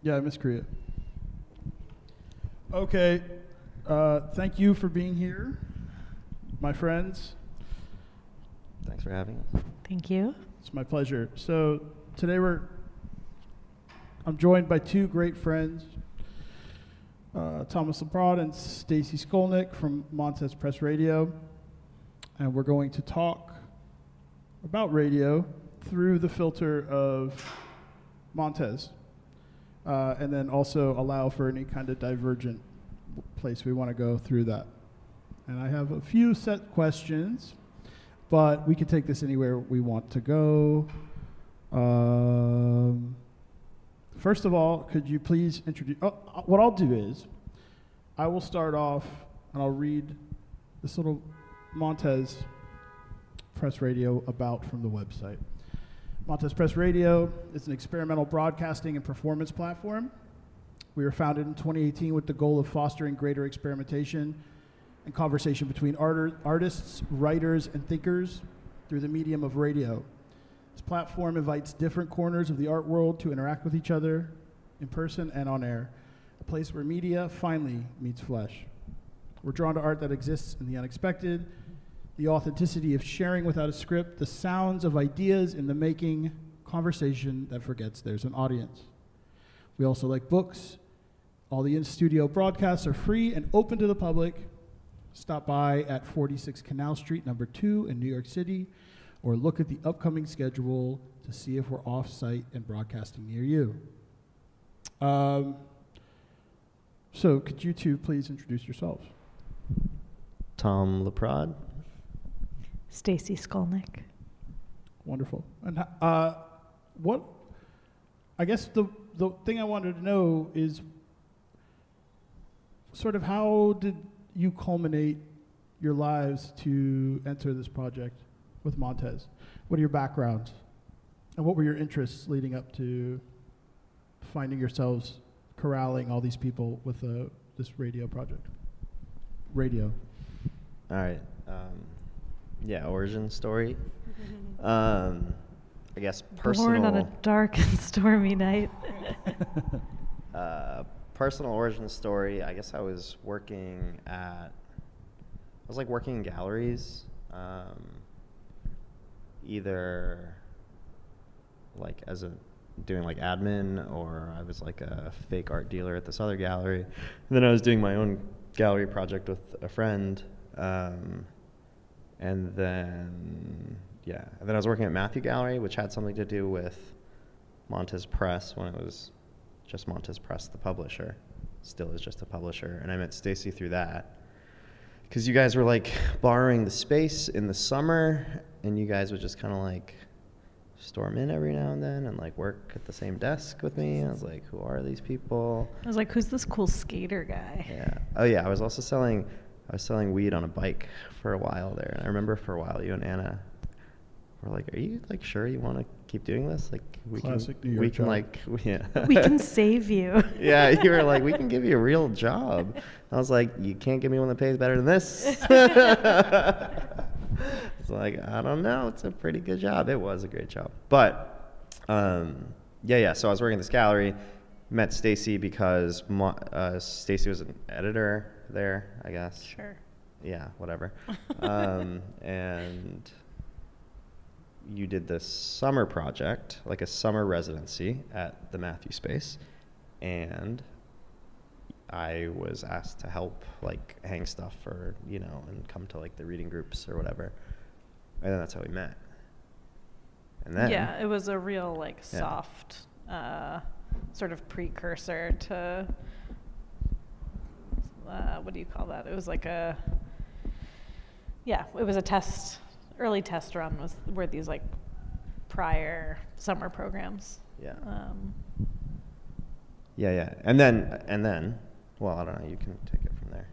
Yeah, I miss Korea. Okay, thank you for being here, my friends. Thanks for having us. Thank you. It's my pleasure. So today I'm joined by two great friends, Thomas Laprade and Stacy Skolnik from Montez Press Radio, and we're going to talk about radio through the filter of Montez, and then also allow for any kind of divergent place we want to go through that. And I have a few set questions, but we can take this anywhere we want to go. First of all, could you please introduce... what I'll do is, I will start off and I'll read this little Montez Press Radio about from the website. Montez Press Radio is an experimental broadcasting and performance platform. We were founded in 2018 with the goal of fostering greater experimentation and conversation between artists, writers, and thinkers through the medium of radio. This platform invites different corners of the art world to interact with each other in person and on air, a place where media finally meets flesh. We're drawn to art that exists in the unexpected, the authenticity of sharing without a script, the sounds of ideas in the making, conversation that forgets there's an audience. We also like books. All the in-studio broadcasts are free and open to the public. Stop by at 46 Canal Street, number 2 in New York City, or look at the upcoming schedule to see if we're off-site and broadcasting near you. So could you two please introduce yourselves? Tom Laprade. Stacy Skolnik. Wonderful. And what, I guess the thing I wanted to know is sort of how did you culminate your lives to enter this project with Montez? What are your backgrounds? And what were your interests leading up to finding yourselves corralling all these people with this radio project? Radio. All right. Origin story. I guess personal. Born on a dark and stormy night. Personal origin story. I guess I was working in galleries, either like doing like admin, or I was like a fake art dealer at this other gallery. And then I was doing my own gallery project with a friend. And then I was working at Matthew Gallery, which had something to do with Montez Press when it was just Montez Press, the publisher. Still is just a publisher. And I met Stacy through that. Because you guys were like borrowing the space in the summer, and you guys would just kind of like storm in every now and then and like work at the same desk with me. I was like, who are these people? I was like, who's this cool skater guy? Yeah. Oh yeah, I was also selling weed on a bike for a while there. And I remember for a while you and Anna were like, are you like sure you want to keep doing this? Like we can save you. Yeah, you were like, we can give you a real job. I was like, you can't give me one that pays better than this. It's like, I don't know, it's a pretty good job. It was a great job. But so I was working at this gallery, met Stacy because Stacy was an editor there, I guess. Sure. Yeah, whatever. And you did this summer project, like a summer residency at the Matthew space, and I was asked to help like hang stuff or, and come to like the reading groups or whatever. And then that's how we met. And then it was a real like soft sort of precursor to what do you call that? It was like it was a early test run were these like prior summer programs. Yeah. And then, well, I don't know, you can take it from there.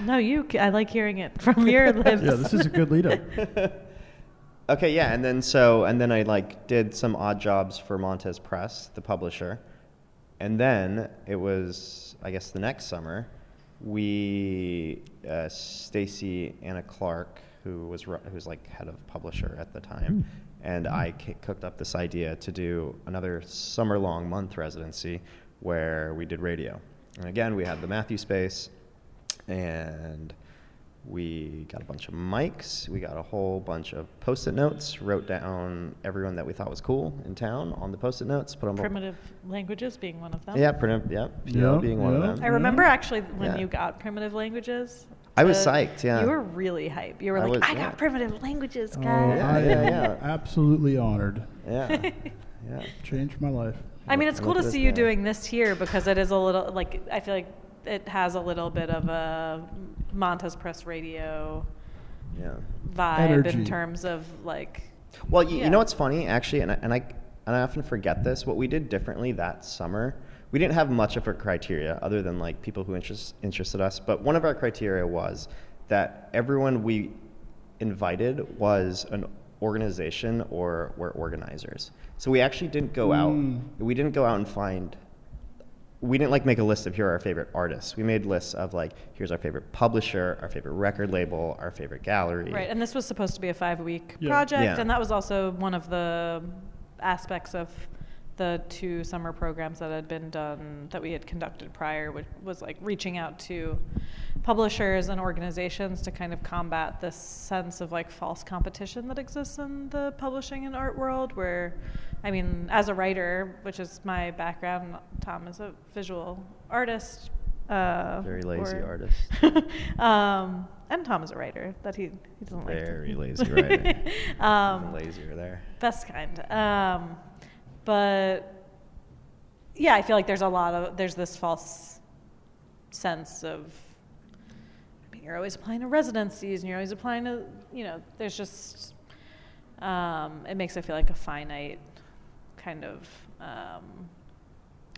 No, I like hearing it from your lips. Yeah, this is a good lead up. Okay, yeah, and then I like did some odd jobs for Montez Press, the publisher. And then it was, I guess the next summer, Stacy Anna Clark, who was like head of publisher at the time, and I cooked up this idea to do another summer-long month residency where we did radio. And again, we had the Matthew space, and we got a bunch of mics. We got a whole bunch of Post-it notes, wrote down everyone that we thought was cool in town on the Post-it notes. Put them Primitive languages being one of them. Yeah, PO being one of them. I remember actually when you got primitive languages. I was psyched, yeah. You were really hype. You were I got primitive languages, guys. I am absolutely honored. Yeah. Yeah. Changed my life. I mean, it's cool to see you doing this here because it is a little, like, I feel like it has a little bit of a Montez Press Radio vibe Energy. in terms of, like... Well, you know what's funny, actually, and I often forget this, what we did differently that summer, we didn't have much of a criteria other than, like, people who interested us, but one of our criteria was that everyone we invited was an organization or were organizers. So we actually didn't go out. We didn't go out and find. We didn't like make a list of here are our favorite artists. We made lists of like here's our favorite publisher, our favorite record label, our favorite gallery. Right, and this was supposed to be a 5-week project, and that was also one of the aspects of the 2 summer programs that had been done that we had conducted prior, which was like reaching out to publishers and organizations to kind of combat this sense of like false competition that exists in the publishing and art world where, I mean, as a writer, which is my background, Tom is a visual artist. Very lazy artist. And Tom is a writer that he doesn't like. Very lazy writer. Even lazier there. Best kind. But yeah, I feel like there's this false sense of, I mean, you're always applying to residencies and you're always applying to, there's just, it makes it feel like a finite kind of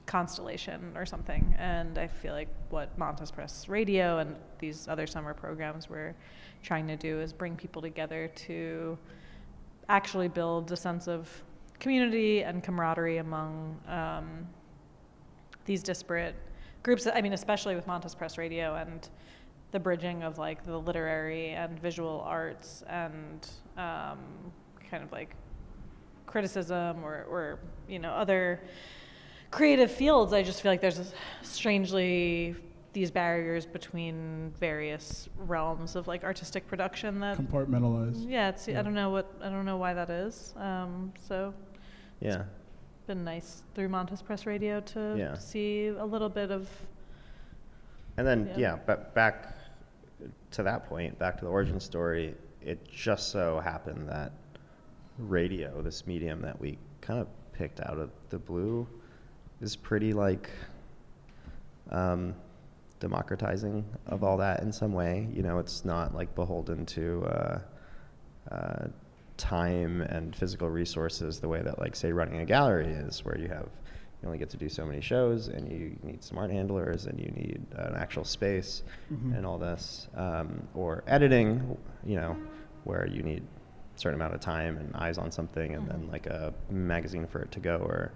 constellation or something. And I feel like what Montez Press Radio and these other summer programs we're trying to do is bring people together to actually build a sense of community and camaraderie among these disparate groups. I mean, especially with Montez Press Radio and the bridging of like the literary and visual arts and kind of like criticism or other creative fields. I just feel like there's strangely these barriers between various realms of like artistic production that compartmentalized. Yeah, I don't know why that is. So yeah, it's been nice through Montez Press Radio to see a little bit of. And then but back to that point, back to the origin story. It just so happened that radio, this medium that we kind of picked out of the blue, is pretty like democratizing of all that in some way. It's not like beholden to time and physical resources the way that, like, say, running a gallery is, where you only get to do so many shows and you need some art handlers and you need an actual space and all this, or editing, where you need a certain amount of time and eyes on something and then like a magazine for it to go, or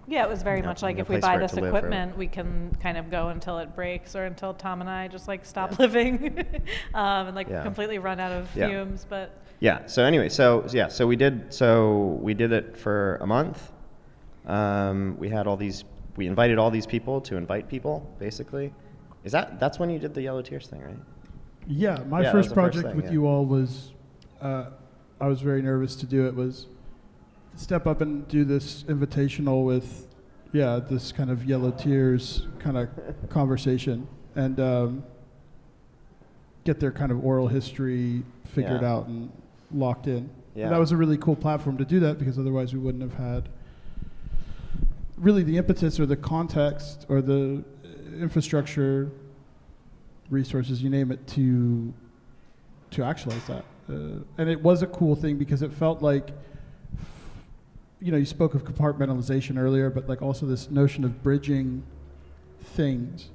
yeah, it was very much like if we buy this equipment, we can kind of go until it breaks or until Tom and I just like stop living and like completely run out of fumes. But so anyway, so we did it for a month. We invited all these people to invite people, basically. That's when you did the Yellow Tears thing, right? Yeah, my first project with you all was, I was very nervous to do it, was step up and do this invitational with, this kind of Yellow Tears kind of conversation and get their kind of oral history figured out and locked in. Yeah. And that was a really cool platform to do that because otherwise we wouldn't have had really the impetus or the context or the infrastructure, resources, you name it, to actualize that. And it was a cool thing because it felt like, you spoke of compartmentalization earlier, but like also this notion of bridging things.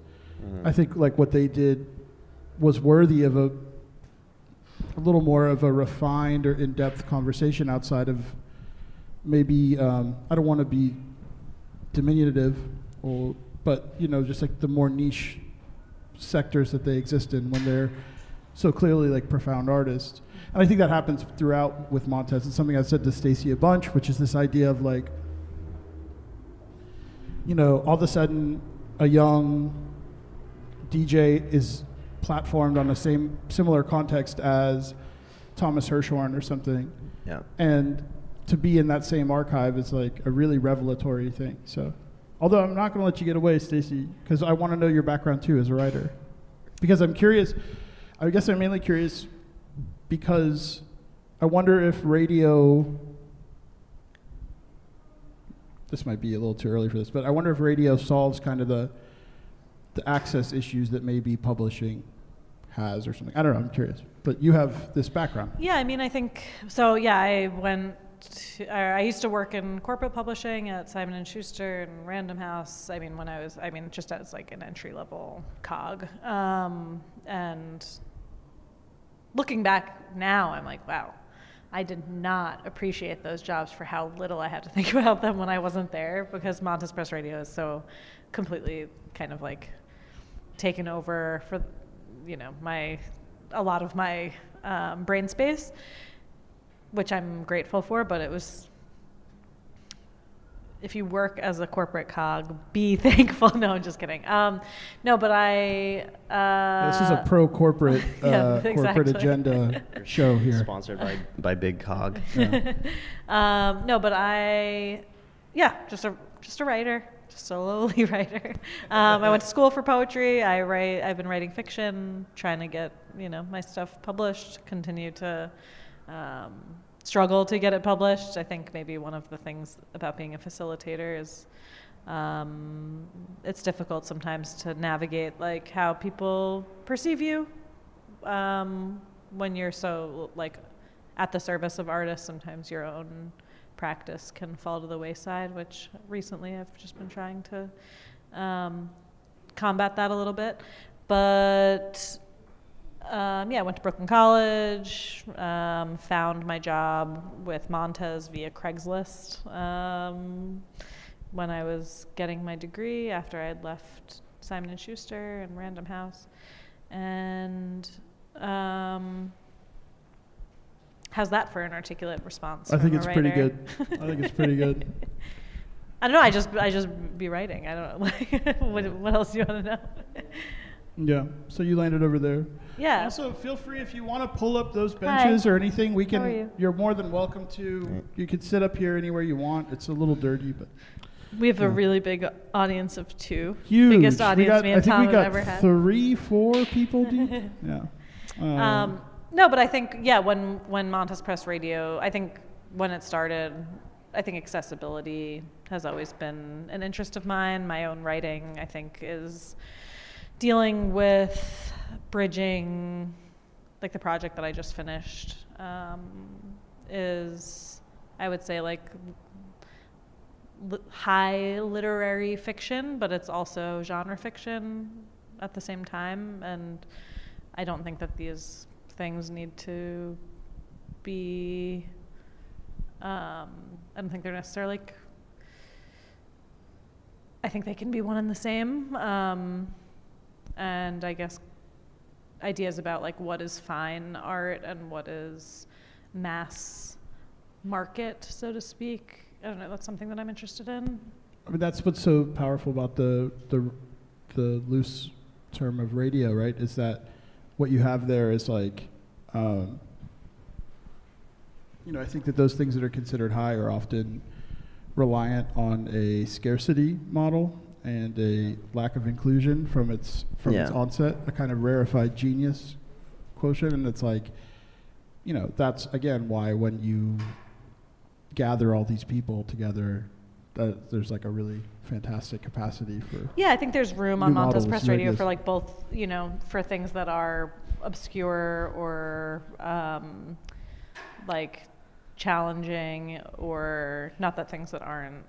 I think like what they did was worthy of a little more of a refined or in-depth conversation outside of maybe, I don't want to be diminutive, but just like the more niche sectors that they exist in when they're so clearly like profound artists. And I think that happens throughout with Montez. It's something I've said to Stacy a bunch, which is this idea of like, all of a sudden a young DJ is platformed on the similar context as Thomas Hirschhorn or something. Yeah. And to be in that same archive is like a really revelatory thing. So, although I'm not going to let you get away, Stacy, because I want to know your background too as a writer. Because I'm curious, I guess I'm mainly curious because I wonder if radio, this might be a little too early for this, but I wonder if radio solves kind of the access issues that maybe publishing has or something. I don't know, I'm curious. But you have this background. Yeah, I mean, I think, so yeah, I used to work in corporate publishing at Simon & Schuster and Random House. I mean, just as like an entry-level cog. And looking back now, I'm like, wow, I did not appreciate those jobs for how little I had to think about them when I wasn't there, because Montez Press Radio is so completely kind of like taken over for, a lot of my brain space, which I'm grateful for, but it was, if you work as a corporate cog, be thankful. No, I'm just kidding. No, but this is a pro-corporate corporate agenda show here. Sponsored by Big Cog. Yeah. No, but just a writer. Just a lowly writer. I went to school for poetry. I've been writing fiction, trying to get my stuff published. Continue to struggle to get it published. I think maybe one of the things about being a facilitator is it's difficult sometimes to navigate like how people perceive you when you're so like at the service of artists. Sometimes your own practice can fall to the wayside, which recently I've just been trying to combat that a little bit. But I went to Brooklyn College, found my job with Montez via Craigslist when I was getting my degree after I had left Simon & Schuster and Random House. And how's that for an articulate response? I think it's pretty good. I think it's pretty good. I don't know. I just be writing. I don't know. What else do you want to know? Yeah. So you landed over there. Yeah. Also, feel free if you want to pull up those benches or anything. We can. How are you? You're more than welcome to. You can sit up here anywhere you want. It's a little dirty, but. We have a really big audience of two. Huge. Biggest audience me and Tom have ever had. 3-4 people deep. Yeah. No, but I think, when Montez Press Radio, I think when it started, I think accessibility has always been an interest of mine. My own writing, I think, is dealing with bridging, like the project that I just finished, is, I would say, like high literary fiction, but it's also genre fiction at the same time. And I don't think that these things need to be, I don't think they're necessarily, I think they can be one and the same. And I guess ideas about like what is fine art and what is mass market, so to speak. I don't know, that's something that I'm interested in. I mean, that's what's so powerful about the loose term of radio, right? Is that what you have there is like, I think that those things that are considered high are often reliant on a scarcity model and a lack of inclusion from its onset, a kind of rarefied genius quotient. And it's like, that's again why when you gather all these people together, there's like a really fantastic capacity for. Yeah, I think there's room on Montez Press Radio for like both, for things that are obscure or like challenging, or not that things that aren't.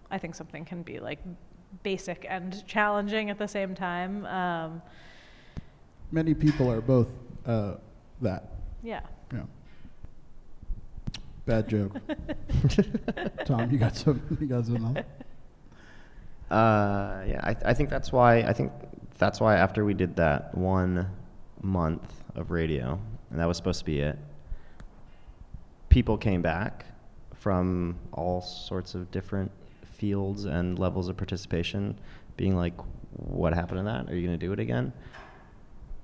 I think something can be like basic and challenging at the same time. Many people are both that. Yeah. Yeah. Bad joke. Tom, you got some else? I think that's why after we did that 1 month of radio, and that was supposed to be it, people came back from all sorts of different fields and levels of participation, being like, what happened to that? Are you going to do it again?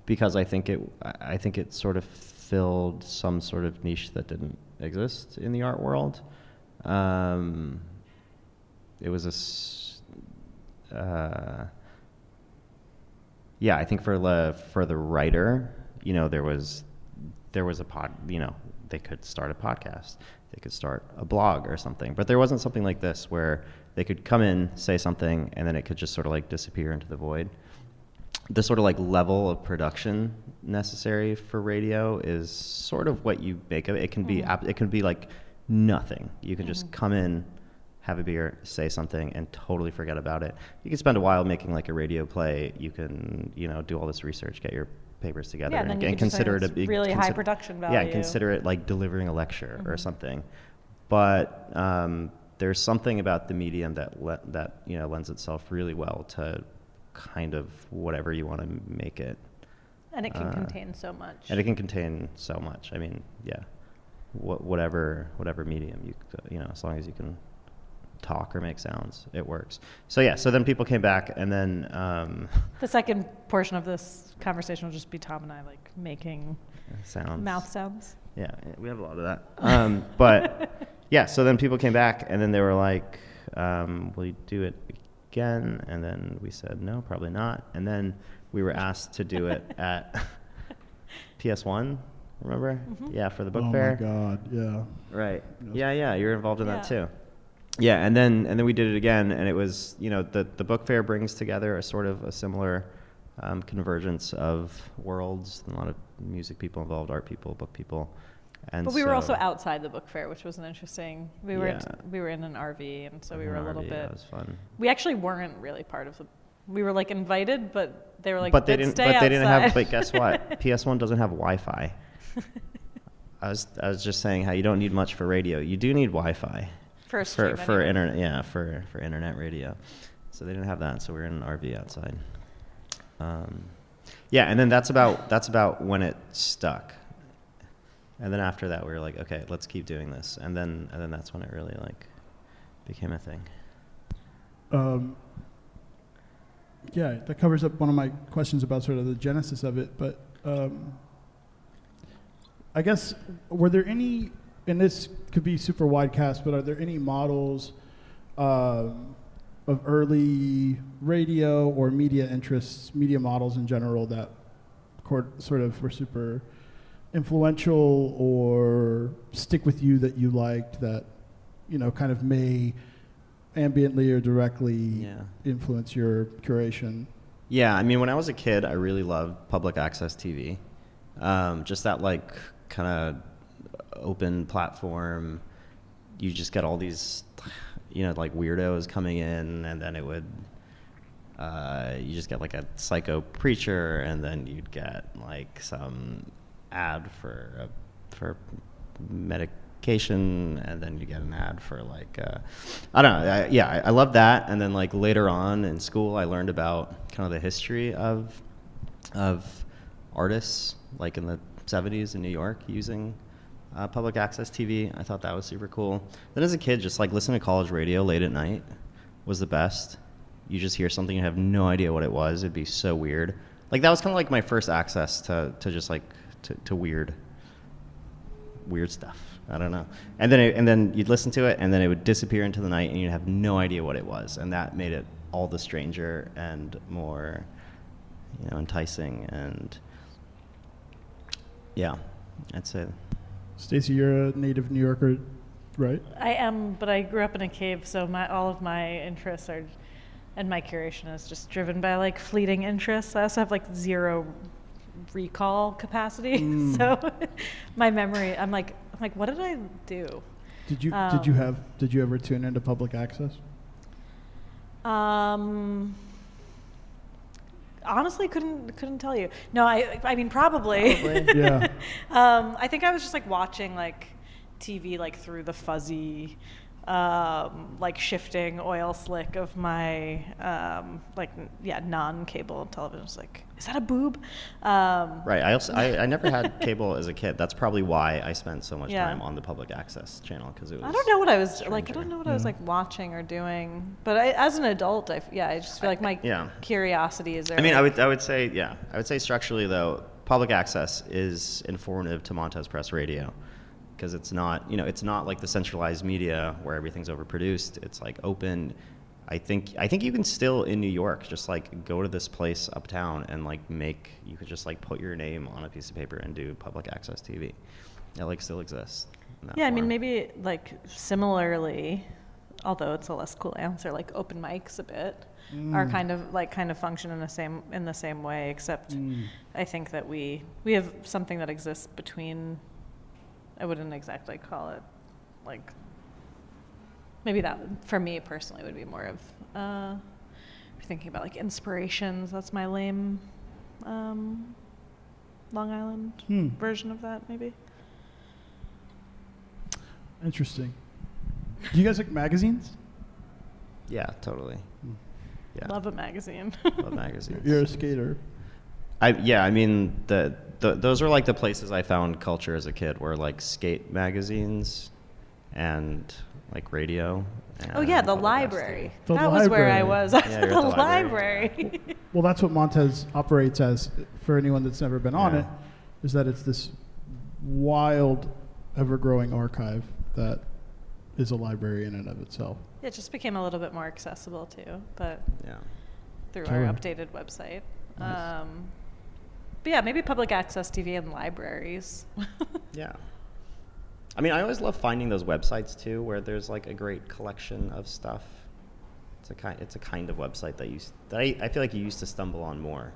Because I think it sort of filled some sort of niche that didn't exist in the art world. It was I think for the writer, there was a pod, they could start a podcast, they could start a blog or something, but there wasn't something like this where they could come in, say something, and then it could just sort of like disappear into the void. The sort of like level of production necessary for radio is sort of what you make of it. It can be it can be like nothing. You can just come in, have a beer, say something, and totally forget about it. You can spend a while making like a radio play. You can do all this research, get your papers together, and consider it a big really high production value. Yeah, and consider it like delivering a lecture or something. But there's something about the medium that lends itself really well to kind of whatever you want to make it. And it can contain so much. And it can contain so much. I mean, yeah, whatever medium as long as you can talk or make sounds, it works. So then people came back, and then the second portion of this conversation will just be Tom and I like making sounds, mouth sounds. Yeah, we have a lot of that. But yeah, so then people came back, and then they were like, will you do it again? And then we said, no, probably not. And then we were asked to do it at PS1, remember? Yeah, for the book fair. Oh my God, yeah. Right. Yeah, you were involved in that too. Yeah, and then we did it again, and it was, you know, the book fair brings together a sort of a similar convergence of worlds. A lot of music people involved, art people, book people. And but we were also outside the book fair, which was an interesting. We were in an RV, and so we were a little bit. That was fun. We actually weren't really part of the. We were like invited, but they were like, but they didn't. Stay but outside. They didn't have. But guess what? PS1 doesn't have Wi-Fi. I was just saying how you don't need much for radio. You do need Wi-Fi. For internet, yeah, for internet radio. So they didn't have that, so we were in an RV outside. Yeah, and then that's about when it stuck. And then after that, we were like, okay, let's keep doing this. And then that's when it really like became a thing. Yeah, that covers up one of my questions about sort of the genesis of it. But I guess, were there any, and this could be super wide cast, but are there any models of early radio or media interests, media models in general, that sort of were super influential or stick with you, that you liked, that, you know, kind of may ambiently or directly influence your curation? Yeah, I mean, when I was a kid, I really loved public access TV. Just that, like, kind of open platform. You just get all these, you know, like weirdos coming in, and then it would, you just get like a psycho preacher, and then you'd get like some ad for medication, and then you get an ad for like, I don't know. I love that. And then like later on in school, I learned about kind of the history of artists, like in the 70s in New York, using public access TV. I thought that was super cool. Then as a kid, just like listening to college radio late at night was the best. You just hear something, you have no idea what it was. It'd be so weird. Like that was kind of like my first access to just like to weird stuff. I don't know. And then you'd listen to it, and then it would disappear into the night, and you'd have no idea what it was. And that made it all the stranger and more, you know, enticing. And yeah, I'd say. Stacey, you're a native New Yorker, right? I am, but I grew up in a cave, so all of my interests are, and my curation is just driven by like fleeting interests. I also have like zero recall capacity, so my memory, I'm like, what did I do? Did you ever tune into public access? Honestly, couldn't tell you. No, I mean probably. Yeah. I think I was just like watching like TV like through the fuzzy like shifting oil slick of my non-cable television. It's like, is that a boob? Right. I never had cable as a kid. That's probably why I spent so much Yeah. time on the public access channel, because it was. I don't know what I was like. I stranger. don't know what I was like watching or doing. But as an adult, I just feel like my curiosity is there. I mean, I would say structurally though, public access is informative to Montez Press Radio, because it's not like the centralized media where everything's overproduced. It's like open. I think you can still in New York just like go to this place uptown and like you could just like put your name on a piece of paper and do public access TV. It like still exists. in that Yeah, I mean, form. maybe like similarly, although it's a less cool answer, like open mics a bit are kind of function in the same way, except I think that we have something that exists between. I wouldn't exactly call it like. Maybe that, for me personally, would be more of thinking about like inspirations. That's my lame Long Island version of that, maybe. Interesting. Do you guys like magazines? Yeah, totally. Yeah. Love a magazine. Love magazines. You're a skater. I mean, those are like the places I found culture as a kid, were like skate magazines and like radio. Oh yeah, the public library. The That was where I library. was. I was Yeah, at you're the at the library. library. Well, that's what Montez operates as, for anyone that's never been on Yeah. it, is that it's this wild, ever-growing archive that is a library in and of itself. It just became a little bit more accessible too, but Yeah. through Killer. our updated website. Nice. But yeah, maybe public access TV and libraries. Yeah. I mean, I always love finding those websites too, where there's like a great collection of stuff. It's a kind of website that I feel like you used to stumble on more,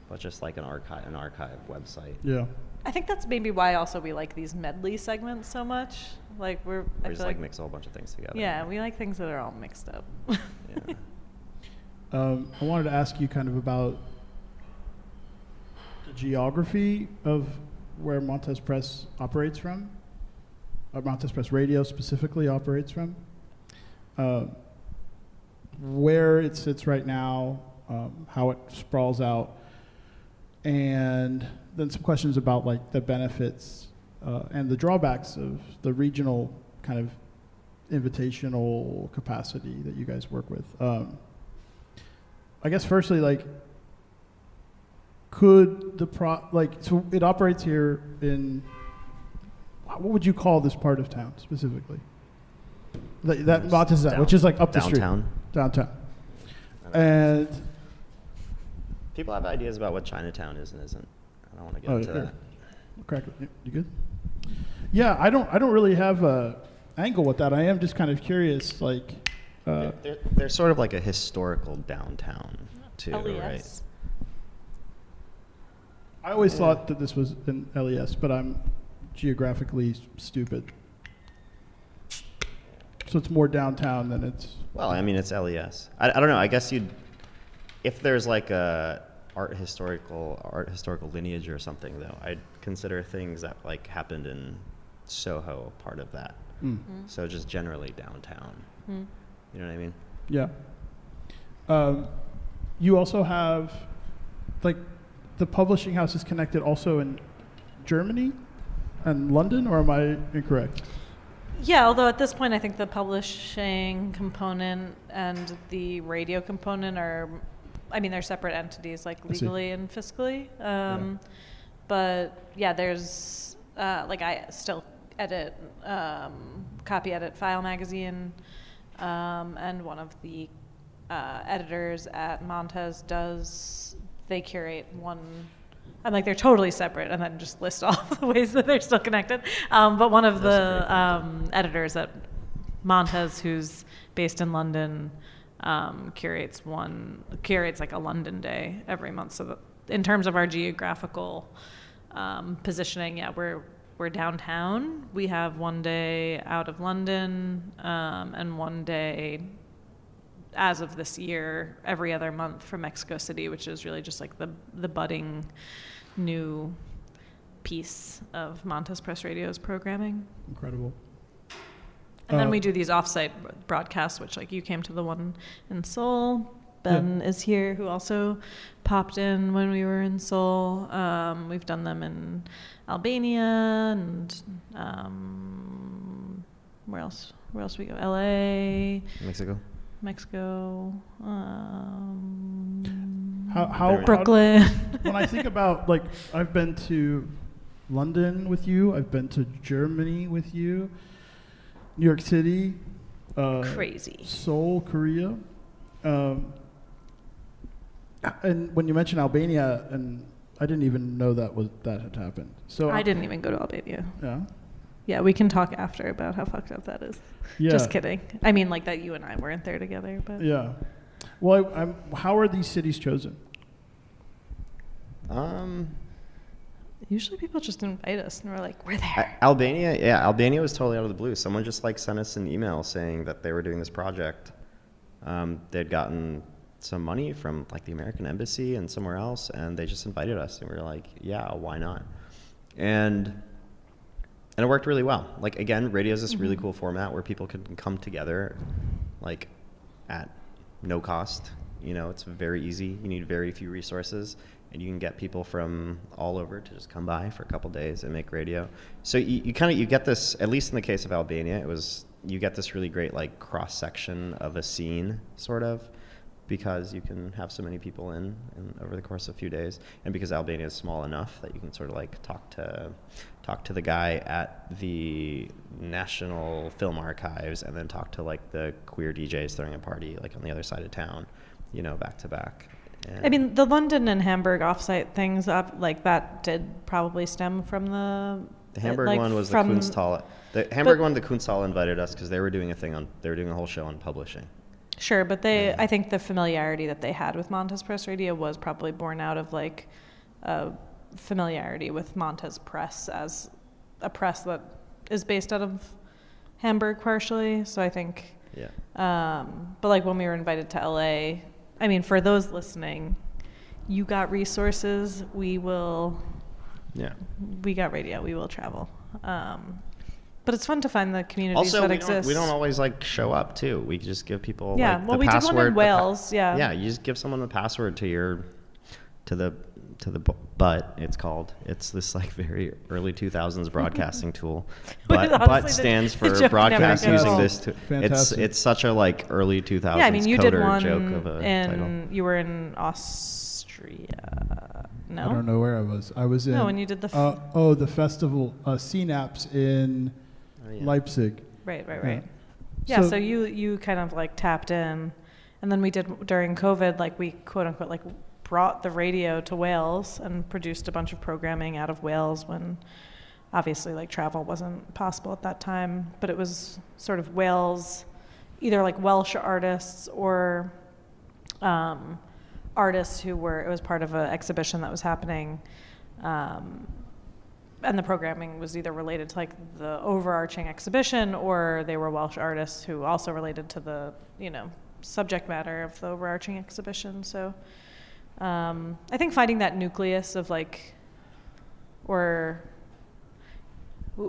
but just like an archive website. Yeah. I think that's maybe why also we like these medley segments so much. Like Where I you just feel like mix a whole bunch of things together. yeah, we like things that are all mixed up. Yeah. I wanted to ask you kind of about the geography of where Montez Press operates from, or Montez Press Radio specifically operates from, where it sits right now, how it sprawls out, and then some questions about like the benefits and the drawbacks of the regional kind of invitational capacity that you guys work with. I guess firstly, like, could so it operates here in, what would you call this part of town specifically? That Montez is at, which is like up the street. Downtown. And People have ideas about what Chinatown is and isn't. I don't want to get into that. Crack it. You good? Yeah, I don't really have a angle with that. I am just kind of curious, like. There's sort of like a historical downtown too, LES. right? I always thought that this was an LES, but I'm geographically stupid. So it's more downtown than it's. Well, I mean, it's LES. I don't know. I guess if there's like a art historical lineage or something, though, I'd consider things that like happened in Soho part of that. So just generally downtown. You know what I mean? Yeah. You also have, like, the publishing house is connected also in Germany and London, or am I incorrect? Yeah, although at this point I think the publishing component and the radio component they're separate entities, like legally and fiscally. But yeah, there's, I still edit, copy edit File magazine, and one of the editors at Montez they curate one. I'm like, they're totally separate, and then just list all the ways that they're still connected. But one of the editors at Montez, who's based in London, curates like a London day every month. So that in terms of our geographical positioning, yeah, we're downtown. We have one day out of London, and one day, as of this year, every other month from Mexico City, which is really just like the budding new piece of Montez Press Radio's programming. Incredible. And then we do these offsite broadcasts, which like you came to the one in Seoul. Ben is here, who also popped in when we were in Seoul. We've done them in Albania and where else we go? LA, Mexico. How Brooklyn. When I think about, like, I've been to London with you, I've been to Germany with you, New York City, crazy, Seoul, Korea, and when you mentioned Albania, and I didn't even know that had happened. So I didn't even go to Albania. Yeah. Yeah, we can talk after about how fucked up that is. Yeah. Just kidding. I mean, like that you and I weren't there together, but yeah. Well, how are these cities chosen? Usually people just invite us and we're like, we're there. Albania was totally out of the blue. Someone just like sent us an email saying that they were doing this project. They'd gotten some money from like the American Embassy and somewhere else, and they just invited us, and we were like, yeah, why not? And it worked really well. Like, again, radio is this really cool format where people can come together, like, at no cost. You know, it's very easy. You need very few resources, and you can get people from all over to just come by for a couple days and make radio. So you get this, at least in the case of Albania, you get this really great, like, cross-section of a scene, sort of, because you can have so many people in over the course of a few days, and because Albania is small enough that you can sort of like talk to the guy at the National Film Archives, and then talk to like the queer DJs throwing a party like on the other side of town, you know, back to back. And I mean, the London and Hamburg offsite things like that did probably stem from the Hamburg one was the Kunsthal. The Hamburg one, the Kunsthal invited us because they were doing a whole show on publishing. Sure, but I think the familiarity that they had with Montez Press Radio was probably born out of like a familiarity with Montez Press as a press that is based out of Hamburg partially. So I think, but like when we were invited to LA, I mean, for those listening, you got resources. We got radio. We will travel. But it's fun to find the communities that exist. We don't always like show up too. We just give people we password. did one in Wales. Yeah, you just give someone the password to the butt. It's called. It's this like very early 2000s broadcasting tool. Butt stands for broadcast using this. It's such a like early 2000s. Yeah, I mean, you did one joke of a title. You were in Austria. No, I don't know where I was. I was in. No, when you did the the festival Synapse in Leipzig. Right. Yeah, so you kind of like tapped in, and then we did during COVID, like we quote unquote like brought the radio to Wales and produced a bunch of programming out of Wales when obviously like travel wasn't possible at that time, but it was sort of Wales, either like Welsh artists or artists it was part of an exhibition that was happening, and the programming was either related to like the overarching exhibition, or they were Welsh artists who also related to the, you know, subject matter of the overarching exhibition. So I think finding that nucleus of like, or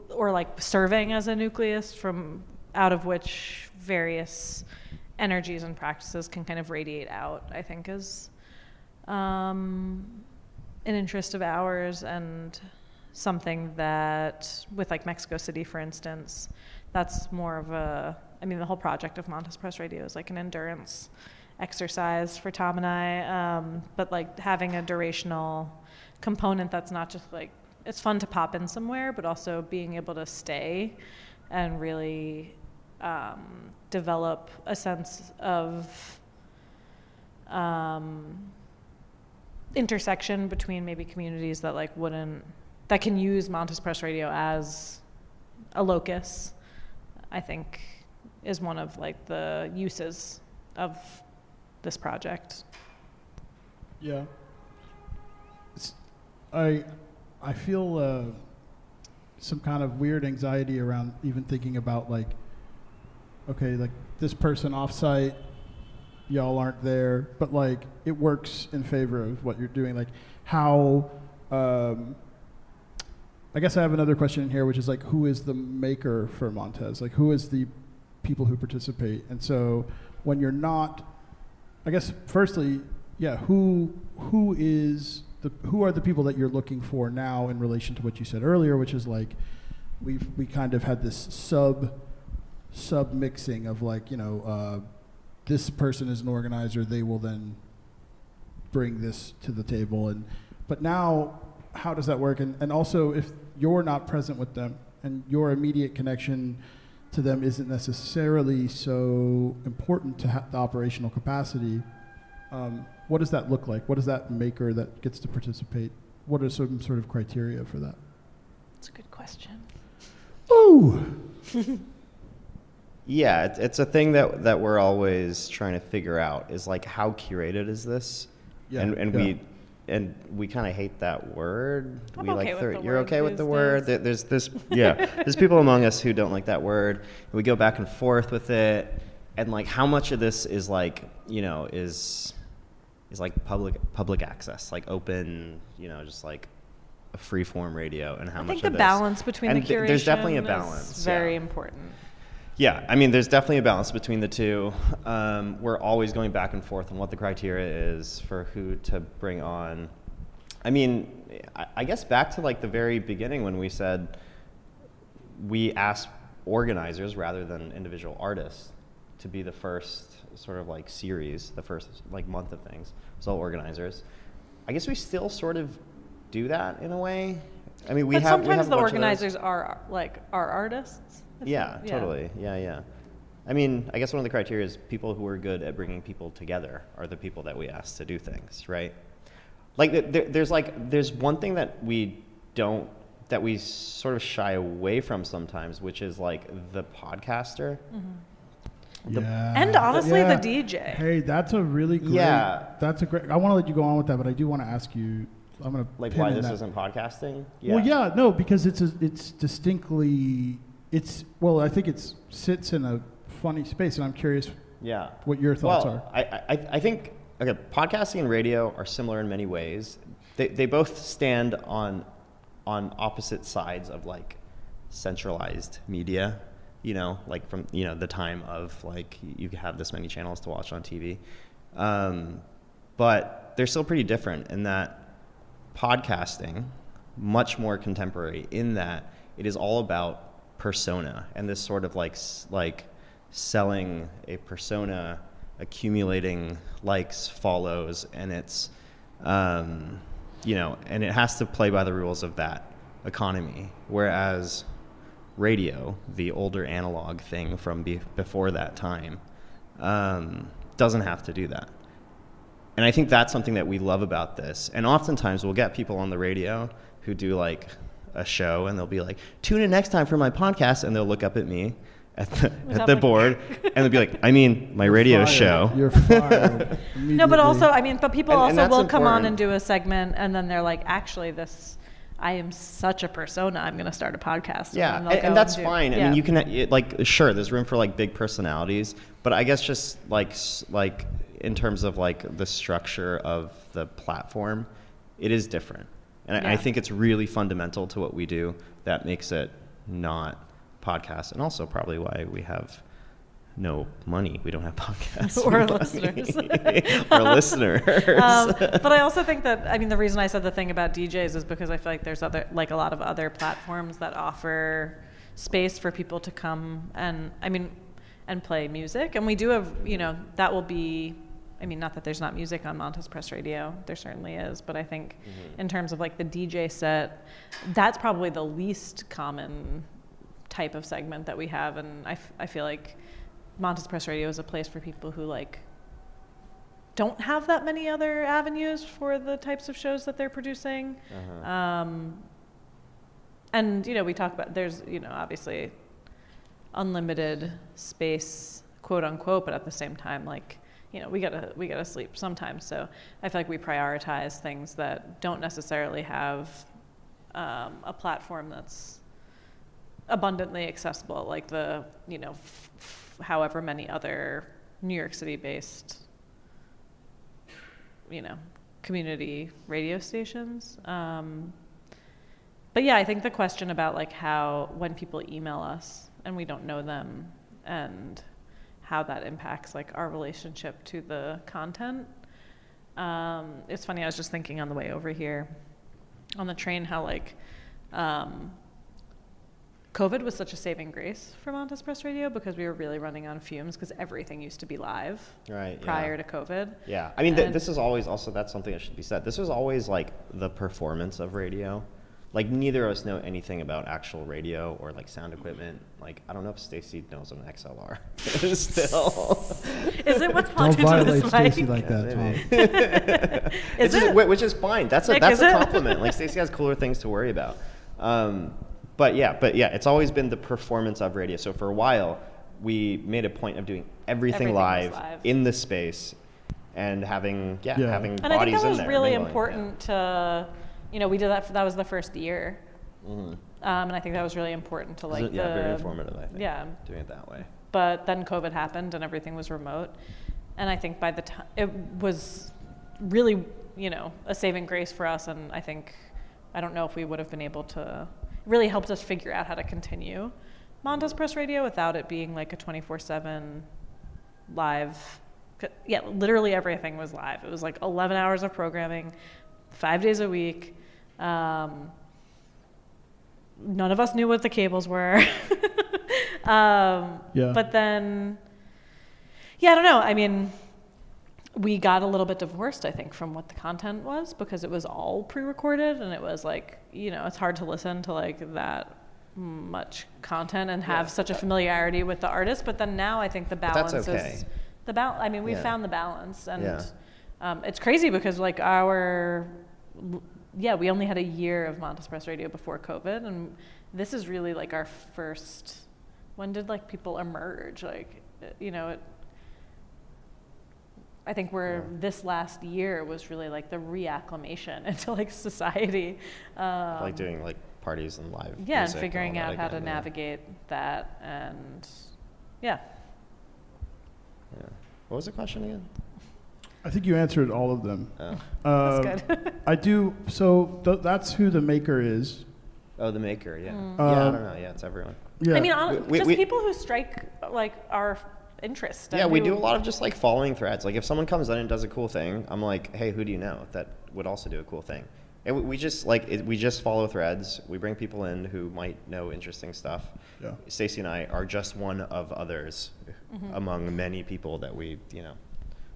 like serving as a nucleus from out of which various energies and practices can kind of radiate out, I think is an interest of ours, and something that with like Mexico City, for instance, that's more of the whole project of Montez Press Radio is like an endurance exercise for Tom and I, but like having a durational component that's not just like, it's fun to pop in somewhere, but also being able to stay and really develop a sense of intersection between maybe communities that like that can use Montez Press Radio as a locus, I think is one of like the uses of this project. Yeah. I feel some kind of weird anxiety around even thinking about like, okay, like this person offsite, y'all aren't there, but like it works in favor of what you're doing. Like how, I guess I have another question in here, which is like, who is the maker for Montez? Like who is the people who participate. And so when you're not, I guess, firstly, yeah, who are the people that you're looking for now in relation to what you said earlier, which is like we kind of had this sub mixing of like, this person is an organizer, they will then bring this to the table. But now, how does that work? And also, if you're not present with them and your immediate connection to them isn't necessarily so important to the operational capacity, what does that look like? What is that maker that gets to participate? What are some sort of criteria for that? That's a good question. Ooh. Yeah, it's a thing that we're always trying to figure out is like, how curated is this? Yeah, and we kind of hate that word. I'm We okay like with the you're word okay with these the word. days. There's this there's people among us who don't like that word. We go back and forth with it, and like how much of this is like is like public access, like open, just like a free form radio, and how I much think of the this, balance between and the curation there's definitely a is balance. very important. Yeah, I mean, there's definitely a balance between the two. We're always going back and forth on what the criteria is for who to bring on. I mean, I guess back to like the very beginning when we said we asked organizers rather than individual artists to be the first sort of like series, the first like month of things. So organizers. I guess we still sort of do that in a way. I mean, But sometimes the organizers are artists. Yeah, totally. Yeah. I mean, I guess one of the criteria is people who are good at bringing people together are the people that we ask to do things, right? Like, there's one thing that we sort of shy away from sometimes, which is like the podcaster. Mm-hmm. Yeah. And honestly, the DJ. Hey, that's a really great. Yeah. That's a great. I want to let you go on with that, but I do want to ask you. I'm gonna Like pin why in this that. isn't podcasting? Yeah. Well, yeah, no, because it's distinctly. I think it sits in a funny space, and I'm curious. Yeah. What your thoughts are. I think podcasting and radio are similar in many ways. They both stand on opposite sides of like centralized media, like from the time of like you have this many channels to watch on TV. But they're still pretty different in that podcasting, much more contemporary in that it is all about persona and this sort of like selling a persona, accumulating likes, follows, and it's and it has to play by the rules of that economy, whereas radio, the older analog thing from before that time, doesn't have to do that. And I think that's something that we love about this. And oftentimes we'll get people on the radio who do like a show and they'll be like, tune in next time for my podcast, and they'll look up at me at the board and they'll be like, I mean, my radio show. You're fired. No, but also, but people And also will that's come on important. and do a segment, and then they're like, actually, I am such a persona, I'm going to start a podcast. Yeah, and, and that's fine. Yeah. I mean, you can, sure, there's room for like big personalities, but I guess just like in terms of like the structure of the platform, it is different. And I think it's really fundamental to what we do that makes it not podcast, and also probably why we have no money. We don't have podcasts or listeners. or listeners. But I also think that, the reason I said the thing about DJs is because I feel like there's a lot of other platforms that offer space for people to come and play music. And we do have, that will be, not that there's not music on Montez Press Radio, there certainly is, but I think in terms of like the DJ set, that's probably the least common type of segment that we have. And I feel like Montez Press Radio is a place for people who like don't have that many other avenues for the types of shows that they're producing. And we talk about, there's obviously unlimited space, quote unquote, but at the same time, like we gotta sleep sometimes. So I feel like we prioritize things that don't necessarily have a platform that's abundantly accessible, like the however many other New York City based community radio stations. But yeah, I think the question about like when people email us and we don't know them, and how that impacts like our relationship to the content. It's funny, I was just thinking on the way over here on the train how like COVID was such a saving grace for Montez Press Radio because we were really running on fumes because everything used to be live prior to COVID. Yeah, I mean, this is always also, that's something that should be said. This was always like the performance of radio. Like neither of us know anything about actual radio or like sound equipment. Like I don't know if Stacy knows what an XLR is still. Is it what's Don't plugged into violate this Stacy mic? like that, Tom. Which is fine. That's a compliment. Like Stacy has cooler things to worry about. But yeah, it's always been the performance of radio. So for a while, we made a point of doing everything live in the space and having having and bodies in there. And I think that was really mingling, important to, you know, we did that. That was the first year, and I think that was really important to like. Very informative. I think. Yeah. Doing it that way. But then COVID happened and everything was remote, and I think by the time it was really, you know, a saving grace for us. And I think I don't know if we would have been able to. Really helped us figure out how to continue Montez Press Radio without it being like a 24/7 live. Yeah, literally everything was live. It was like 11 hours of programming, 5 days a week. None of us knew what the cables were. But then, I don't know. I mean, we got a little bit divorced, I think, from what the content was because it was all pre-recorded and it was like, you know, it's hard to listen to like that much content and have such a familiarity with the artist. But then now I think the balance is the balance. I mean, we found the balance, and it's crazy because like we only had a year of Montez Press Radio before COVID, and this is really like our first. When did like people emerge? Like, you know, I think this last year was really like the reacclimation into like society. Like doing like parties and live music and figuring out how to navigate that, and What was the question again? I think you answered all of them. That's good. I do. So that's who the maker is. Oh, the maker. Yeah. I don't know. Yeah, it's everyone. Yeah. I mean, people who strike like our interest. Yeah, we do a lot of just like following threads. Like if someone comes in and does a cool thing, I'm like, hey, who do you know that would also do a cool thing? And we just we just follow threads. We bring people in who might know interesting stuff. Yeah. Stacy and I are just one of others among many people that we, you know.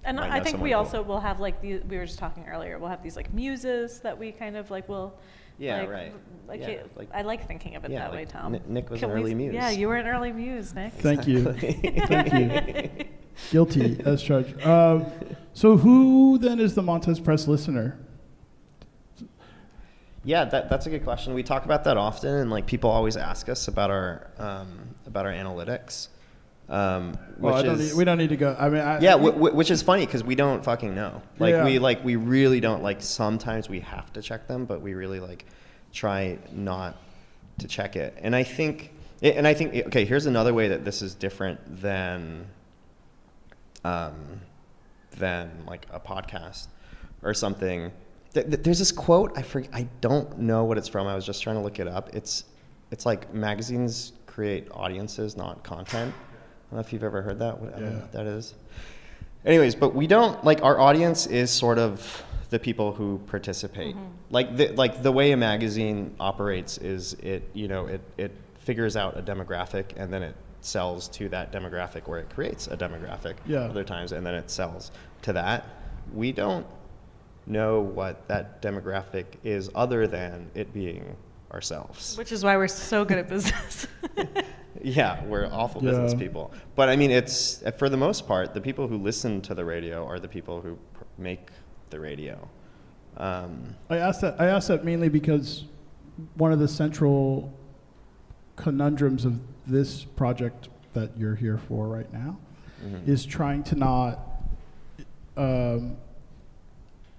And I think we also will have like we were just talking earlier. We'll have these like muses that we kind of like will. Yeah, like, right. Like, yeah, I like thinking of it that way, Tom. Nick was an early muse. Yeah, you were an early muse, Nick. Thank you. Thank you. Guilty as charged. So who then is the Montez Press listener? Yeah, that's a good question. We talk about that often, and like people always ask us about our analytics. We don't need to go. I mean, which is funny because we don't fucking know. We really don't. Like sometimes we have to check them, but we really like try not to check it. And I think okay, here's another way that this is different than like a podcast or something. There's this quote, I don't know what it's from. I was just trying to look it up. It's like magazines create audiences, not content. I don't know if you've ever heard that. I don't know what that is. Anyways, but we don't, like, our audience is sort of the people who participate. Like the way a magazine operates is it figures out a demographic and then it sells to that demographic, or it creates a demographic other times and then it sells to that. We don't know what that demographic is other than it being ourselves. Which is why we're so good at business. Yeah, we're awful business people. But I mean, it's, for the most part, the people who listen to the radio are the people who make the radio. I asked that mainly because one of the central conundrums of this project that you're here for right now is trying to not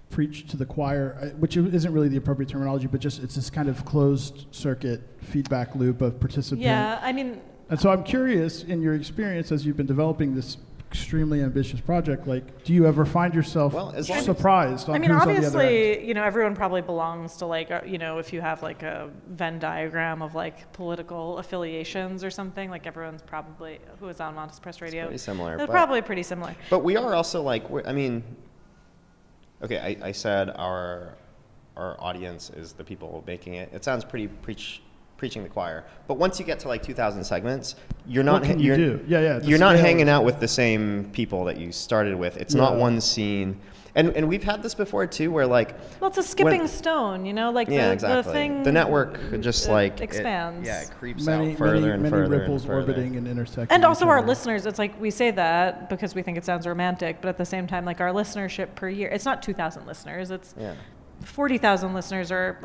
preach to the choir, which isn't really the appropriate terminology, but just it's this kind of closed circuit feedback loop of participants. Yeah, I mean... And so I'm curious, in your experience as you've been developing this extremely ambitious project, like, do you ever find yourself surprised on who's on the other end? Obviously, everyone probably belongs to, like, if you have, like, a Venn diagram of, like, political affiliations or something, like, everyone's probably, who is on Montez Press Radio. It's pretty similar. They're probably pretty similar. But we are also, like, okay, I said our audience is the people making it. It sounds pretty preaching the choir. But once you get to like 2,000 segments, you're not you're not hanging out with the same people that you started with. It's not one scene. And we've had this before too, where like, well, it's a skipping stone, like the thing. The network just like expands. It creeps out further and further. Many ripples and further. orbiting and intersecting. And also our listeners, it's like we say that because we think it sounds romantic, but at the same time, like our listenership per year, it's not 2,000 listeners. It's 40,000 listeners, or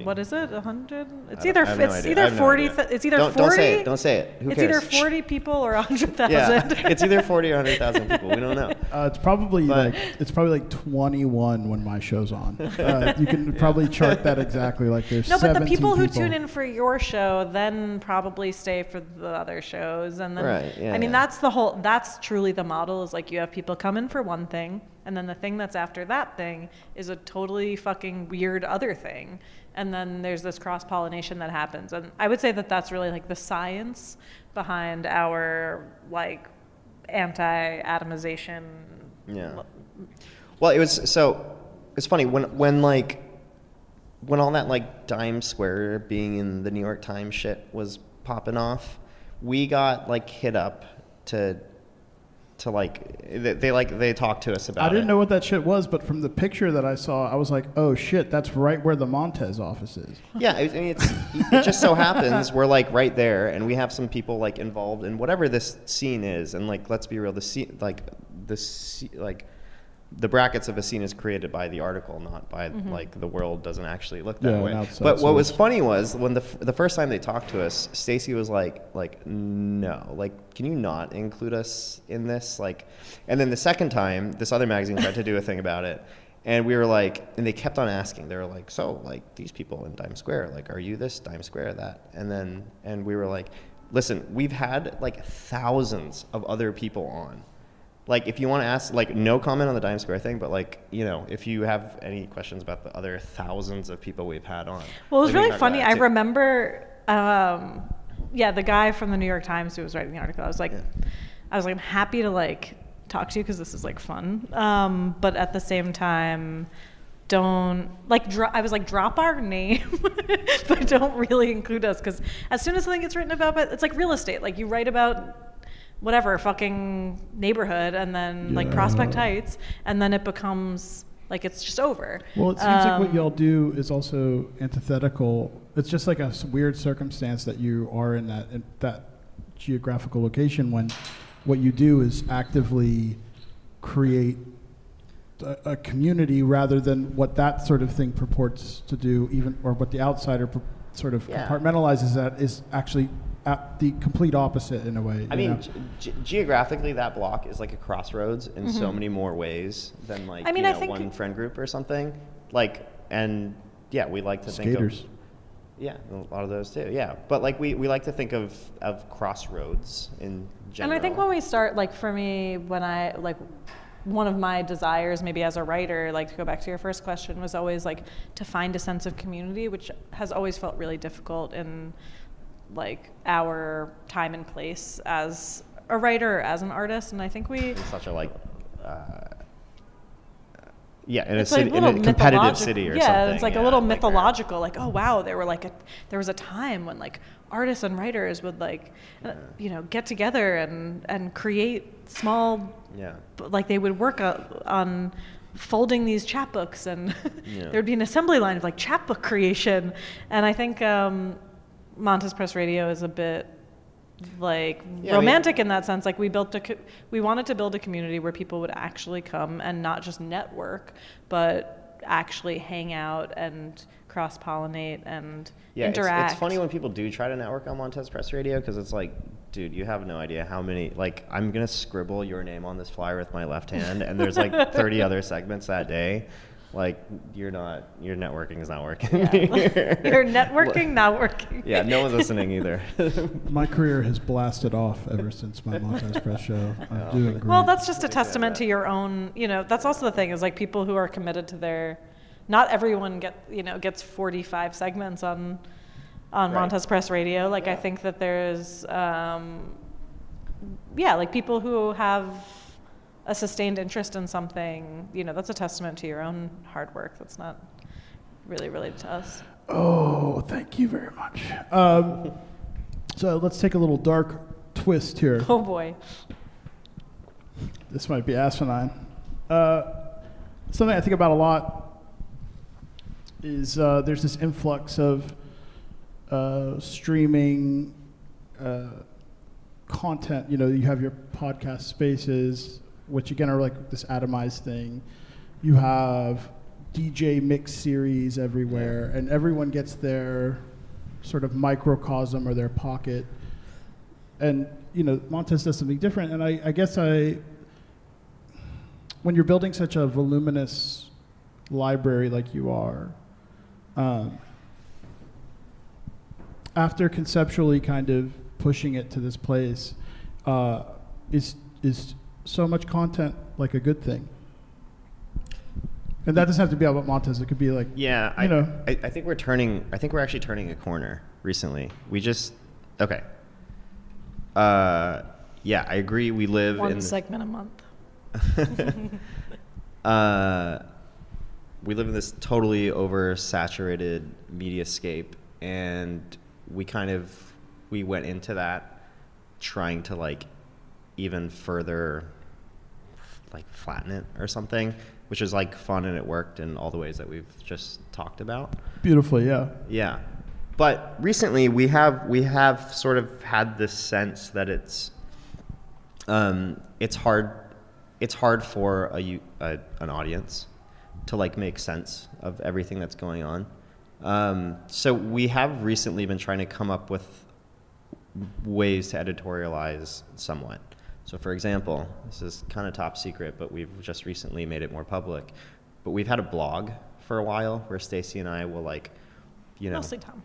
what is it? 100? It's either 40. It's either 40. Don't say it. Who it's cares? Either 40 people or 100,000. Yeah, it's either 40 or 100,000 people. We don't know. It's probably like 21 when my show's on. You can probably chart that exactly. Like there's but the people who tune in for your show then probably stay for the other shows, and then that's truly the model. Is like you have people come in for one thing. And then the thing that's after that thing is a totally fucking weird other thing. And then there's this cross-pollination that happens. And I would say that that's really like the science behind our like anti-atomization. Yeah. Well, it's funny when all that like Dime Square being in the New York Times shit was popping off, we got like hit up to they talked to us about it. I didn't know what that shit was, but from the picture that I saw, I was like, oh shit, that's right where the Montez office is. Yeah, I mean, it just so happens we're like right there, and we have some people like involved in whatever this scene is, and like let's be real, the brackets of a scene is created by the article, not by like the world doesn't actually look that way. But what was funny was when the first time they talked to us, Stacy was like no, like can you not include us in this? Like, and then the second time, this other magazine tried to do a thing about it, and we were like, and they kept on asking. They were like, so like these people in Times Square, like are you this Times Square that? And we were like, listen, we've had like thousands of other people on. Like, if you want to ask, like, no comment on the Dime Square thing, but, like, if you have any questions about the other thousands of people we've had on. Well, it was really funny. I remember, the guy from the New York Times who was writing the article, I was like, I'm happy to, like, talk to you because this is, like, fun. But at the same time, don't, like, drop our name, but don't really include us. Because as soon as something gets written about, it's like real estate. Like, you write about whatever fucking neighborhood and then like Prospect Heights, and then it becomes like it's just over. Well, it seems like what y'all do is also antithetical. It's just like a weird circumstance that you are in that geographical location when what you do is actively create a community rather than what that sort of thing purports to do, even or what the outsider sort of compartmentalizes that is actually at the complete opposite in a way. I mean, geographically, that block is like a crossroads in so many more ways than like I think one friend group or something. Like, and we like to think of a lot of those too. Yeah, but like we like to think of crossroads in general. And I think when we start, like for me, when I like. One of my desires, maybe as a writer, like to go back to your first question, was always like to find a sense of community, which has always felt really difficult in like our time and place as a writer or as an artist. And I think it's such a like in a city, in a competitive city or something. Yeah, it's like a little mythological, like, oh wow, there was a time when like artists and writers would like get together and create small like they would work on folding these chapbooks, and there'd be an assembly line of like chapbook creation. And I think Montez Press Radio is a bit like romantic in that sense. Like we wanted to build a community where people would actually come and not just network, but actually hang out and cross-pollinate and interact. It's funny when people do try to network on Montez Press Radio, because it's like, dude, you have no idea how many, like, I'm going to scribble your name on this flyer with my left hand, and there's like 30 other segments that day. Like, your networking is not working. Yeah. Your networking not working. Yeah, no one's listening either. My career has blasted off ever since my Montez Press show. I'm doing great. Well, that's just a testament to your own, that's also the thing is like people who are committed to their, not everyone gets 45 segments on Right. Montez Press Radio. Like, I think that there's, like people who have a sustained interest in something, that's a testament to your own hard work. That's not really related to us. Oh, thank you very much. So let's take a little dark twist here. Oh boy. This might be asinine. Something I think about a lot is there's this influx of streaming content. You have your podcast spaces, which again are like this atomized thing. You have DJ mix series everywhere, and everyone gets their sort of microcosm or their pocket. And Montez does something different. And I guess when you're building such a voluminous library like you are, after conceptually kind of pushing it to this place, is so much content like a good thing? And that doesn't have to be about Montez. It could be like, I think we're actually turning a corner recently. Okay. I agree. We live one segment a month. We live in this totally oversaturated mediascape, and we went into that trying to like even further like flatten it or something, which is like fun, and it worked in all the ways that we've just talked about. Beautifully, yeah. Yeah. But recently we have sort of had this sense that it's hard for an audience to like make sense of everything that's going on. So we have recently been trying to come up with ways to editorialize somewhat. So for example, this is kind of top secret, but we've just recently made it more public. But we've had a blog for a while where Stacy and I will like, Mostly Tom.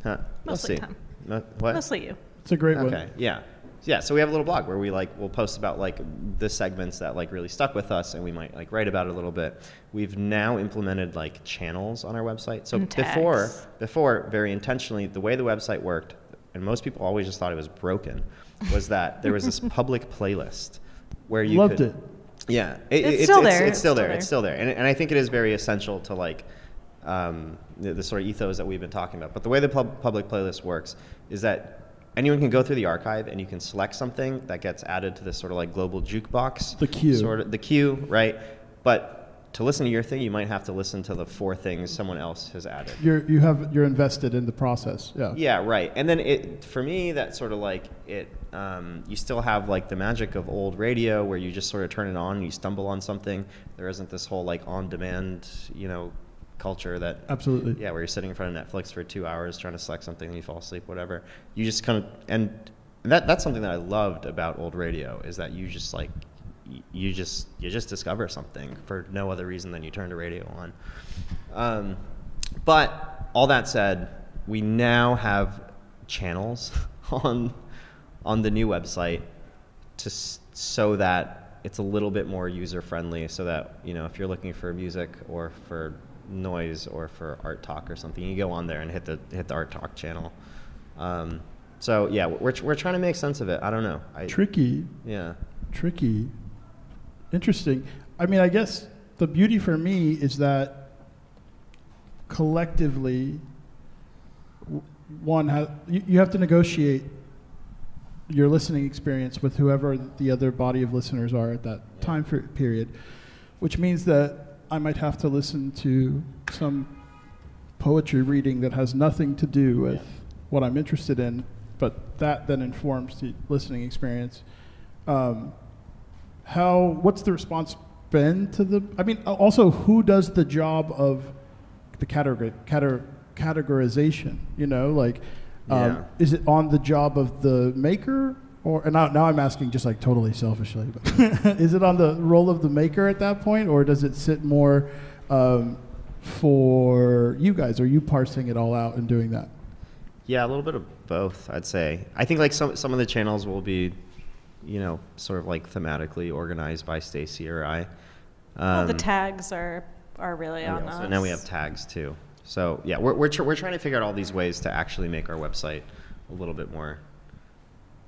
Huh? Mostly Tom. What? Mostly you. It's a great one. Okay, yeah. Yeah, so we have a little blog where we'll post about like the segments that like really stuck with us, and we might like write about it a little bit. We've now implemented like channels on our website. So before very intentionally, the way the website worked, and most people always just thought it was broken, was that there was this public playlist where you loved it. Yeah, it's still there. It's still there, and I think it is very essential to like the sort of ethos that we've been talking about. But the way the public playlist works is that anyone can go through the archive and you can select something that gets added to this sort of like global jukebox. The queue. Sort of the queue, right? But to listen to your thing, you might have to listen to the 4 things someone else has added. You're invested in the process. Yeah. Yeah, right. And then for me, that sort of like you still have like the magic of old radio where you just sort of turn it on and you stumble on something. There isn't this whole like on-demand, culture that absolutely where you're sitting in front of Netflix for 2 hours trying to select something and you fall asleep, whatever. You just kind of and that's something that I loved about old radio, is that you just like you just discover something for no other reason than you turn the radio on. But all that said, we now have channels on the new website so that it's a little bit more user friendly, so that if you're looking for music or for noise or for art talk or something, you go on there and hit the art talk channel. So yeah, we're trying to make sense of it. I don't know. Tricky. Interesting. I mean, I guess the beauty for me is that collectively, you have to negotiate your listening experience with whoever the other body of listeners are at that time period, which means that I might have to listen to some poetry reading that has nothing to do with what I'm interested in, but that then informs the listening experience. What's the response been to also who does the job of the categorization? Is it on the job of the maker? And now I'm asking just like totally selfishly, but is it on the role of the maker at that point, or does it sit more for you guys? Are you parsing it all out and doing that? Yeah, a little bit of both, I'd say. I think like some of the channels will be, sort of like thematically organized by Stacy or I. Well, the tags are really on us. So now we have tags too. So yeah, we're trying to figure out all these ways to actually make our website a little bit more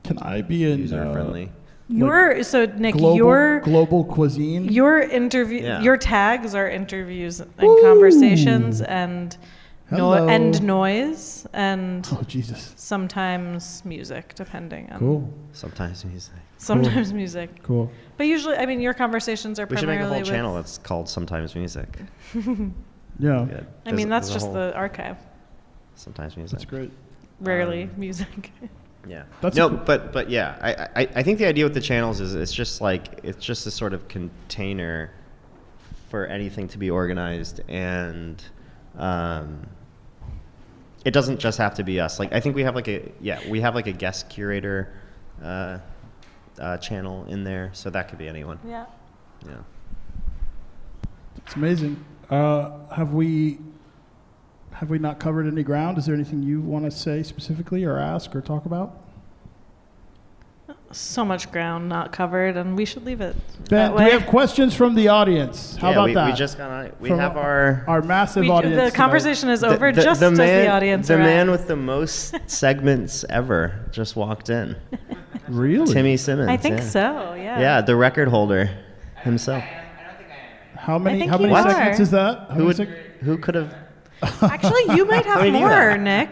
Can I be in user friendly. Nick, global cuisine. Your tags are interviews and conversations and noise and Jesus. Sometimes music, depending on. Cool. Sometimes music. Sometimes music. Cool. But usually, I mean, your conversations are we should primarily make a whole channel that's called Sometimes Music. Yeah. Good. I mean, that's just the archive. Sometimes music. That's great. Rarely music. Yeah. That's but yeah, I think the idea with the channels is it's just a sort of container for anything to be organized, and it doesn't just have to be us. Like I think we have like a guest curator channel in there, so that could be anyone. Yeah. Yeah. It's amazing. Have we not covered any ground? Is there anything you want to say specifically or ask or talk about? So much ground not covered, and we should leave it Ben, that do way. we have questions from the audience? How about that? We just got on it. We From have our massive audience. The conversation is over the just as the audience The arrives. man with the most segments ever just walked in. Really? Timmy Simmons. I think so, yeah. Yeah, the record holder himself. How many think you segments are. is that? Who could have? Actually, you might have many do you more, have? Nick.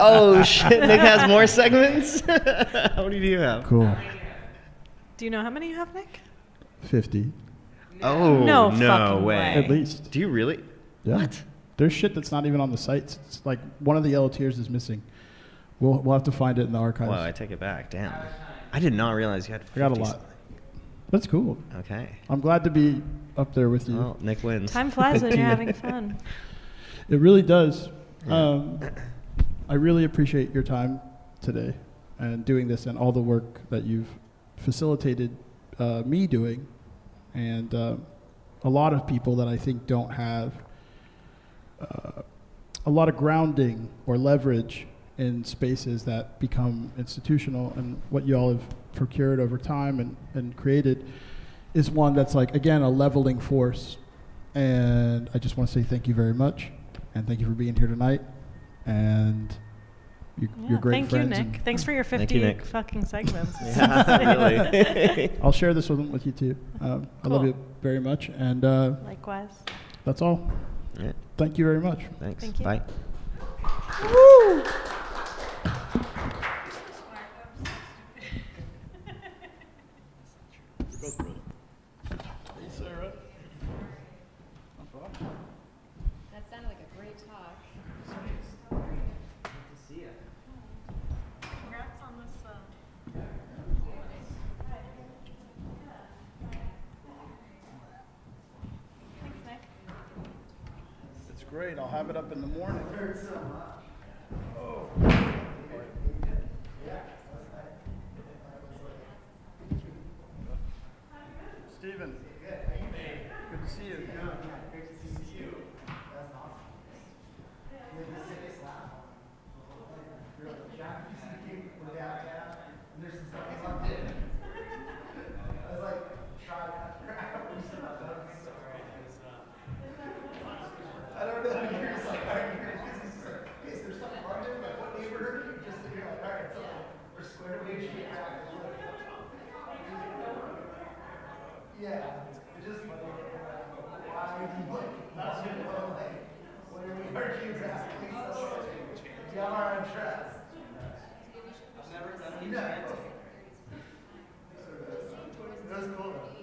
Oh shit! Nick has more segments. How many do you have? Cool. Do you know how many you have, Nick? 50. Oh No no fucking way! way. At least. Do you really? Yeah. What? There's shit that's not even on the sites. It's like one of the yellow tiers is missing. We'll have to find it in the archives. Wow, I take it back. Damn. I did not realize you had 50 I got a lot. That's cool. Okay. I'm glad to be up there with you. Well, Nick wins. Time flies when you're having fun. It really does. Yeah. I really appreciate your time today and doing this and all the work that you've facilitated me doing, and a lot of people that I think don't have a lot of grounding or leverage in spaces that become institutional, and what you all have procured over time and created is one that's like, again, a leveling force. And I just want to say thank you very much, and thank you for being here tonight. And you're great thank friends. you, Nick. Thanks for your 50 Thank you, Nick. fucking segments. Yeah, really. I'll share this one with you too. I love Cool. you very much, and Likewise. that's all. All right. Thank you very much. Thanks. Thank you. Bye. Woo! That sounded like a great talk. Congrats on this. Thanks, Nick. It's great. I'll have it up in the morning. Steven. Good to see you. Great to see you. That's awesome. You're the sickest laugh. You're like, Jack, we're downtown, and there's some stuff on it. I was like, try that. I don't know. You're just like, all right, is there something wrong there? Like, what neighborhood? You're just you're like, all right, so we're square away. Yeah, it's just like, why do you like, that's your like, what are we arguing about? Yeah, our interest. I've never done it. It was cool though.